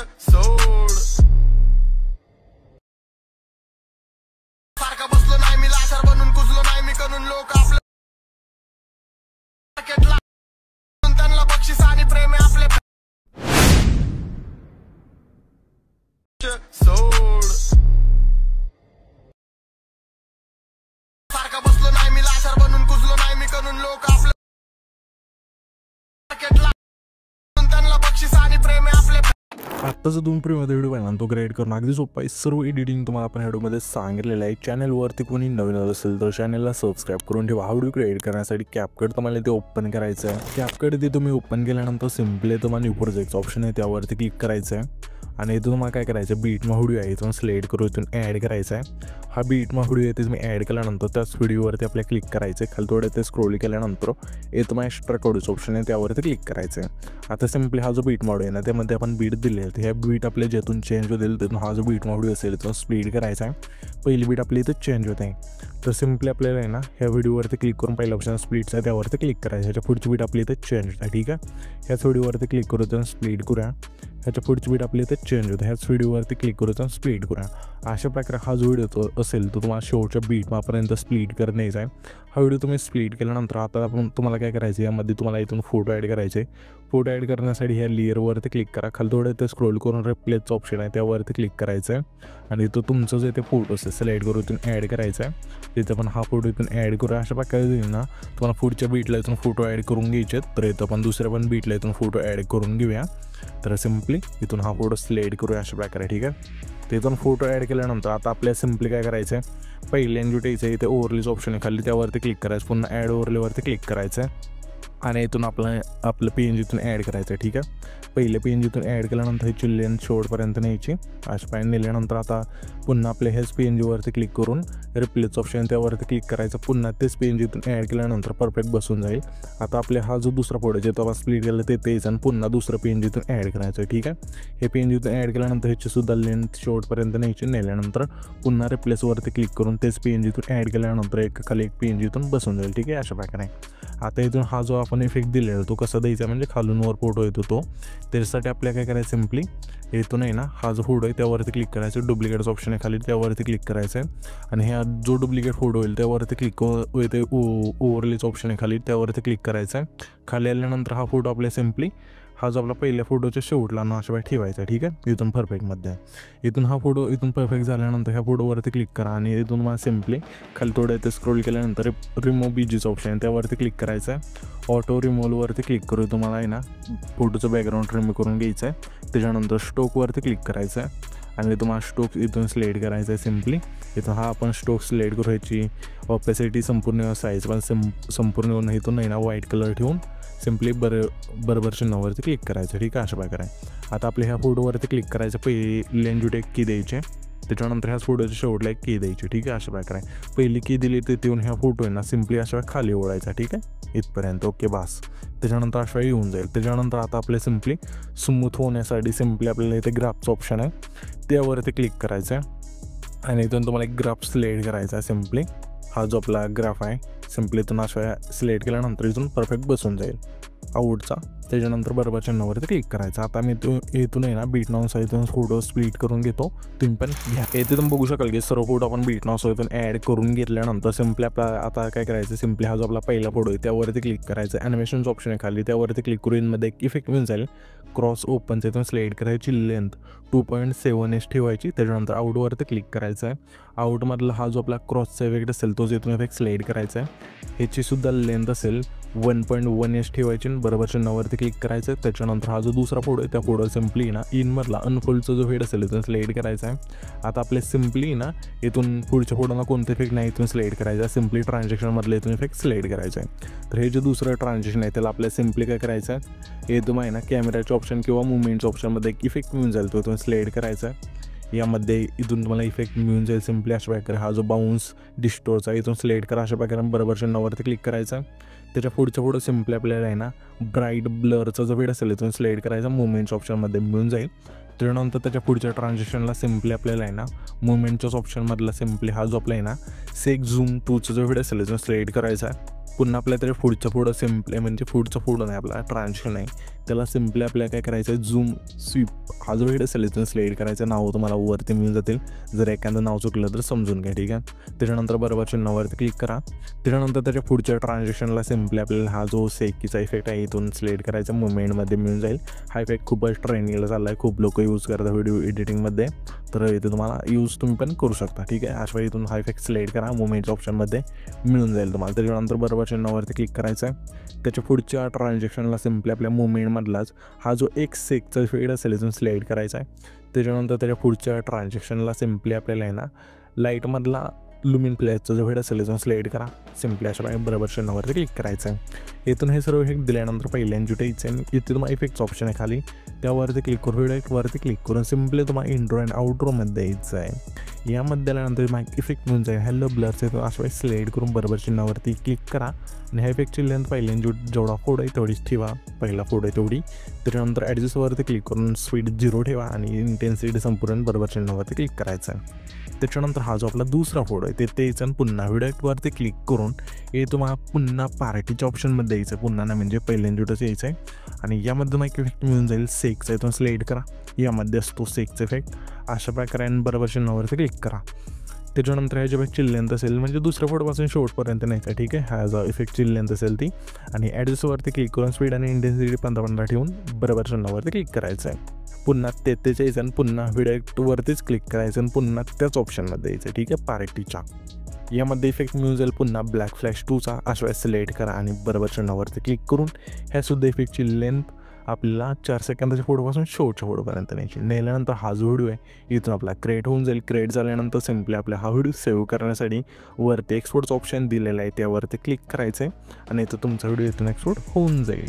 सोड सारखा बसलो नाही मी लाचार बनून कुजलो नाही मी करून लोक आपलं त्यांना बक्षीस आणि प्रेम आहे आपले सोड सारखा बसलो नाही मी लाचार बनून कुजलो नाही मी करून लोक आपलं त्यांना बक्षीस आणि प्रेम आहे आपले आत्ता जो तुम्ही प्रीमध्ये व्हिडिओ पाहिला तो ग्रेड करून अगदी सोपा आहे। सर्व एडिटिंग तुम्हाला आपण व्हिडिओमध्ये सांगितलेलं आहे। चॅनलवरती कोणी नवीन असेल तर चॅनलला सबस्क्राईब करून ठेवा। हा व्हिडिओ क्रिएट करण्यासाठी कॅपकट तुम्हाला ते ओपन करायचं आहे। कॅपकट ते तुम्ही ओपन केल्यानंतर सिम्पली तुम्हाला न्यू प्रोजेक्ट ऑप्शन आहे त्यावरती क्लिक करायचं आहे आणि इथून तुम्हाला काय करायचं बीटमा व्हिडिओ आहे इथून सिलेक्ट करून इथून ॲड करायचा आहे। हा बीटमा व्हिडिओ आहे ते तुम्ही ॲड केल्यानंतर त्याच व्हिडिओवरती आपल्याला क्लिक करायचं आहे। खाली थोडं ते स्क्रोल केल्यानंतर हे तुम्हाला एक्स्ट्रा कोड्स ऑप्शन आहे त्यावरती क्लिक करायचं आहे। आता सिम्पली हा जो बीटमा व्हिडिओ आहे ना त्यामध्ये आपण बीट दिले आहे ह्या बीट आपल्या ज्यातून चेंज होतील तिथून हा जो बीटमा व्हिडिओ असेल तो स्पीड करायचा आहे। पहिली बीट आपली इथं चेंज होत आहे तर सिम्पली आपल्याला आहे ना ह्या व्हिडिओवरती क्लिक करून पहिला ऑप्शन स्प्लिटचा आहे त्यावरती क्लिक करायचं। ह्याच्या पुढची बीट आपली इथं चेंज होत आहे ठीक आहे। ह्याच व्हिडिओवरती क्लिक करून स्प्लिट करूया। ह्याच्या पुढची बीट आपली इथं चेंज होतं ह्याच व्हिडिओवरती क्लिक करून स्प्लिट करूया। अशा प्रकारे हा जो व्हिडिओ असेल तो तुम्हाला शेवटच्या बीटमापर्यंत स्प्लिट करण्याचा आहे। हा व्हिडिओ तुम्ही स्प्लिट केल्यानंतर आता आपण तुम्हाला काय करायचं यामध्ये तुम्हाला इथून फोटो ॲड करायचे। फोटो ॲड करण्यासाठी ह्या लेअरवरती क्लिक करा। खाली थोडं ते स्क्रोल करून रिप्लेसचं ऑप्शन आहे त्यावरती क्लिक करायचं आहे आणि इथं तुमचं जे ते फोटो असेल सिलेक्ट करून इथून ॲड करायचं आहे। तिथं पण हा फोटो इथून ॲड करूया। अशा प्रकारे देईल ना तुम्हाला पुढच्या बीटला इथून फोटो ॲड करून घ्यायचे तर इथं पण दुसऱ्या पण बीटला इथून फोटो ॲड करून घेऊया। तर सिम्पली इथून हा फोटो सिलेक्ट करूया अशा प्रकारे ठीक आहे। तिथून फोटो ॲड केल्यानंतर आता आपल्याला सिम्पली काय करायचं आहे पहिल्या एन्जुटेचं इथे ओव्हरलीचं ऑप्शन आहे खाली त्यावरती क्लिक करायचं पुन्हा ॲड ओव्हरलीवरती क्लिक करायचं आहे आणि इथून आपलं PNG इथून ॲड करायचं आहे ठीक आहे। पहिले PNG इथून ॲड केल्यानंतर ह्याची लेंथ शेवटपर्यंत न्यायची अशा पाय नेल्यानंतर आता पुन्हा आपल्या ह्याच PNGवरती क्लिक करून रिप्लेसचं ऑप्शन त्यावरती क्लिक करायचं पुन्हा तेच PNG इथून ॲड केल्यानंतर परफेक्ट बसून जाईल। आता आपल्या हा जो दुसरा फोटो जे तो आपण स्प्लिट केला ते तेच आणि पुन्हा दुसरं PNG इथून ॲड करायचं ठीक आहे। हे PNG इथून ॲड केल्यानंतर ह्याची सुद्धा लेंथ शेवटपर्यंत न्यायची नेल्यानंतर पुन्हा रिप्लेसवरती क्लिक करून तेच PNG इथून ॲड केल्यानंतर एक खाली एक PNG इथून बसून जाईल ठीक आहे अशा प्रकारे। आता इथून हा जो आपण इफेक्ट दिलेला तो कसा द्यायचा म्हणजे खालून वर फोटो येतो तो त्याच्यासाठी आपल्याला काय करायचं सिम्पली इथून आहे ना हा जो फोटो आहे त्यावरती क्लिक करायचं डुप्लिकेटचं ऑप्शन आहे खाली त्यावरती क्लिक करायचं आहे आणि हा जो डुप्लिकेट फोटो होईल त्यावरती क्लिक येते ओव्हरलीचं ऑप्शन आहे खाली त्यावरती क्लिक करायचं आहे। खाली आल्यानंतर हा फोटो आपल्या सिम्पली हा जो आपला पहिल्या फोटोच्या शेवटला ना अशा वेळी ठेवायचा ठीक आहे। इथून परफेक्टमध्ये इथून हा फोटो इथून परफेक्ट झाल्यानंतर ह्या फोटोवरती क्लिक करा आणि इथून मला सिम्पली खाली थोडं इथे स्क्रोल केल्यानंतर रिमूव्ह BGचं ऑप्शन आहे त्यावरती क्लिक करायचं आहे। ऑटो रिमूव्हवरती क्लिक करू तुम्हाला आहे ना फोटोचं बॅकग्राऊंड रिमूव्ह करून घ्यायचं आहे। त्याच्यानंतर स्टोकवरती क्लिक करायचं आहे आणि तुम्हाला स्टोक इथून सिलेक्ट करायचं आहे सिम्पली इथून हा आपण स्टोक सिलेक्ट करू ह्याची ऑपेसिटी संपूर्ण साईज पण संपूर्ण इथून आहे ना व्हाईट कलर ठेवून सिम्पली बरोबर चिन्हावरती क्लिक करायचं ठीक आहे अशा प्रकारे। आता आपल्या ह्या फोटोवरती क्लिक करायचं पहिली लेंजूट एक की द्यायचे त्याच्यानंतर ह्याच फोटोच्या शेवटला एक की द्यायची ठीक आहे अशा प्रकारे। पहिली की दिली ते येऊन ह्या फोटो आहे ना सिम्पली अशा खाली ओढायचा ठीक आहे इथपर्यंत ओके बस। त्याच्यानंतर अशा येऊन जाईल। त्याच्यानंतर आता आपल्या सिम्पली स्मूथ होण्यासाठी सिम्पली आपल्याला इथे ग्राफचं ऑप्शन आहे त्यावरती क्लिक करायचं आहे आणि इथून तुम्हाला एक ग्राफ सिलेक्ट करायचा आहे सिम्पली हा जो आपला ग्राफ आहे सिम्पली इथून अशा सिलेक्ट केल्यानंतर इथून परफेक्ट बसून जाईल आउटचा। त्याच्यानंतर बरोबर चिन्हावरती क्लिक करायचं। आता मी इथून आहे ना बीट नाव इथून फोटो स्प्लिट करून घेतो तुम्ही पण घ्या। येथे तुम्ही बघू शकाल की सर्व फोटो आपण बीट नाव इथून ॲड करून घेतल्यानंतर सिम्पली आपला आता काय करायचं सिम्पली हा जो आपला पहिला फोटो आहे त्यावरती क्लिक करायचं ॲनिमेशनचं ऑप्शन आहे खाली त्यावरती क्लिक करून इनमध्ये एक इफेक्ट मिळून जाईल क्रॉस ओपनचं इथून सिलेक्ट करायची लेंथ 2.7 ठेवायची। त्याच्यानंतर आउटवरती क्लिक करायचं आहे। आउटमधला हा जो आपला क्रॉसचा इफेक्ट असेल तोच इथून इफेक्ट सिलेक्ट करायचा आहे। ह्याची सुद्धा लेंथ असेल 1.1 ठेवायची बरोबर चिन्हावरती क्लिक करायचं आहे। त्याच्यानंतर हा जो दुसरा फोटो आहे त्या फोटो सिम्पली ना इनमधला अनफोल्डचा जो हेड असेल इथून सिलेक्ट करायचा आहे। आता आपल्या सिम्पली ना इथून पुढच्या फोटोला कोणतं इफेक्ट नाही इथून सिलेक्ट करायचं आहे सिम्पली ट्रान्झॅक्शनमधलं इथून इफेक्ट सिलेक्ट करायचं आहे। तर हे जे दुसरं ट्रान्झॅक्शन आहे त्याला आपल्याला सिम्पली काय करायचं आहे हे तुम्ही आहे ना कॅमेराचे ऑप्शन किंवा मुवमेंटच्या ऑप्शनमध्ये एक इफेक्ट मिळून जाईल तो इथून सिलेक्ट करायचा आहे। यामध्ये इथून तुम्हाला इफेक्ट मिळून जाईल सिम्पली अशा प्रकारे हा जो बाउन्स डिस्टोरचा इथून सिलेक्ट करा अशा प्रकारे बरोबर चिन्हावरती क्लिक करायचा आहे। त्याच्या पुढच्या फोटो सिम्पली आपल्याला आहे ना ब्राईट ब्लरचा जो वेळ असेल इथून सिलेक्ट करायचा मुवमेंट्स ऑप्शनमध्ये मिळून जाईल। त्यानंतर त्याच्या पुढच्या ट्रान्झॅक्शनला सिम्पली आपल्याला आहे ना मुवमेंटच्याच ऑप्शनमधला सिम्पली हा जो आपला आहे ना सेक झूम 2चा जो व्हिडिओ असेल इथून सिलेक्ट करायचा आहे। पुन्हा आपल्या तरी पुढचा फोटो सिम्पली म्हणजे पुढचा फोटो नाही आपला ट्रान्झॅक्शन आहे त्याला सिम्पली आपल्याला काय करायचं आहे, झूम स्वीप हा जो इकडे सिलेक्शन सिलेक्ट करायचं नाव तुम्हाला वरती मिळून जातील. जर एखादं नाव चुकलं तर समजून घ्या, ठीक आहे. त्याच्यानंतर बरोबर चिन्हावरती क्लिक करा. त्याच्यानंतर त्याच्या पुढच्या ट्रान्झॅक्शनला सिम्पली आपल्याला हा जो सेकीचा इफेक्ट आहे इथून सिलेक्ट करायचा, मुवमेंटमध्ये मिळून जाईल. हा इफेक्ट खूपच ट्रेंडिंगला चालला आहे, खूप लोक यूज करतात व्हिडिओ एडिटिंगमध्ये, तर इथे तुम्हाला यूज तुम्ही पण करू शकता, ठीक आहे. अशा इथून हा इफेक्ट सिलेक्ट करा, मुवमेंटच्या ऑप्शनमध्ये मिळून जाईल तुम्हाला. त्याच्यानंतर बरोबर चिन्हावरती क्लिक करायचं आहे. त्याच्या पुढच्या ट्रान्झॅक्शनला सिम्पली आपल्या मुवमेंटमधलाच हा जो एक सेकचा इफेक्ट असेल इथून सिलेक्ट करायचा आहे. त्याच्यानंतर त्याच्या पुढच्या ट्रान्झॅक्शनला सिम्पली आपल्याला आहे ना लाईटमधला लुमिन प्लेसचा जो इफेक्ट असेल इथून सिलेक्ट करा. सिम्पली अशा बरोबर चिन्हावरती क्लिक करायचं आहे. इथून हे सर्व इफेक्ट दिल्यानंतर पहिल्यांची टाईचं आहे, इथे तुम्हाला इफेक्टचं ऑप्शन आहे खाली, त्यावरती क्लिक करून व्हिडिओवरती क्लिक करून सिम्पली तुम्हाला इंट्रो अँड आउट्रोमध्ये यायचं आहे. यामध्ये आल्यानंतर तुम्हाला इफेक्ट मिळून जाईल हॅलो ब्लरचं, इथून अशा वेळेस सिलेक्ट करून बरोबर चिन्हावरती क्लिक करा. आणि ह्या इफेक्टची लेंथ पहिल्यांची जेवढा फोटो आहे तेवढीच ठेवा, पहिला फोटो आहे तेवढी. त्याच्यानंतर ॲडजस्टवरती क्लिक करून स्पीड 0 ठेवा आणि इंटेन्सिटी संपूर्ण बरोबर चिन्हावरती क्लिक करायचं आहे. त्याच्यानंतर हा जो आपला दुसरा फोटो आहे ते यायचं, पुन्हा व्हिडिओवरती क्लिक करून हे तुम्हाला पुन्हा पार्टीच्या ऑप्शनमध्ये यायचं आहे, पुन्हा ना म्हणजे पहिल्यांदा यायचं आहे. आणि यामध्ये मग इफेक्ट मिळून जाईल सेकचा, इथून सिलेक्ट करा. यामध्ये असतो सेकचा इफेक्ट, अशा प्रकारे बरोबर चिन्हावरती क्लिक करा. त्याच्यानंतर ह्याच्या इफेक्टची लेंथ असेल म्हणजे दुसऱ्या फोटोपासून शेवटपर्यंत न्यायचा, ठीक आहे. हा जो इफेक्टची लेंथ असेल ती, आणि ॲडजस्टवरती क्लिक करून स्पीड आणि इंटेन्सिटी 15 ठेवून बरोबर चिन्हावरती क्लिक करायचं आहे. पुन्हा त्याच्या यायचं आणि पुन्हा व्हिडिओवरतीच क्लिक करायचं आणि पुन्हा त्याच ऑप्शनमध्ये यायचं, ठीक आहे, पार्टीच्या. यामध्ये इफेक्ट मिळून जाईल पुन्हा ब्लॅक फ्लॅश 2चा, अशा वेळेस सिलेक्ट करा आणि बरोबर चिन्हावरती क्लिक करून ह्यासुद्धा इफेक्टची लेंथ आपल्याला 4 सेकंदाच्या फोटोपासून शेवटच्या फोटोपर्यंत न्यायची. नेल्यानंतर हा जो व्हिडिओ आहे इथून आपला क्रिएट होऊन जाईल. क्रिएट झाल्यानंतर सिम्पली आपला हा व्हिडिओ सेव्ह करण्यासाठी वरती एक्सपोर्टचं ऑप्शन दिलेलं आहे, त्यावरती क्लिक करायचं आहे आणि इथं तुमचा व्हिडिओ इथून एक्सपोर्ट होऊन जाईल.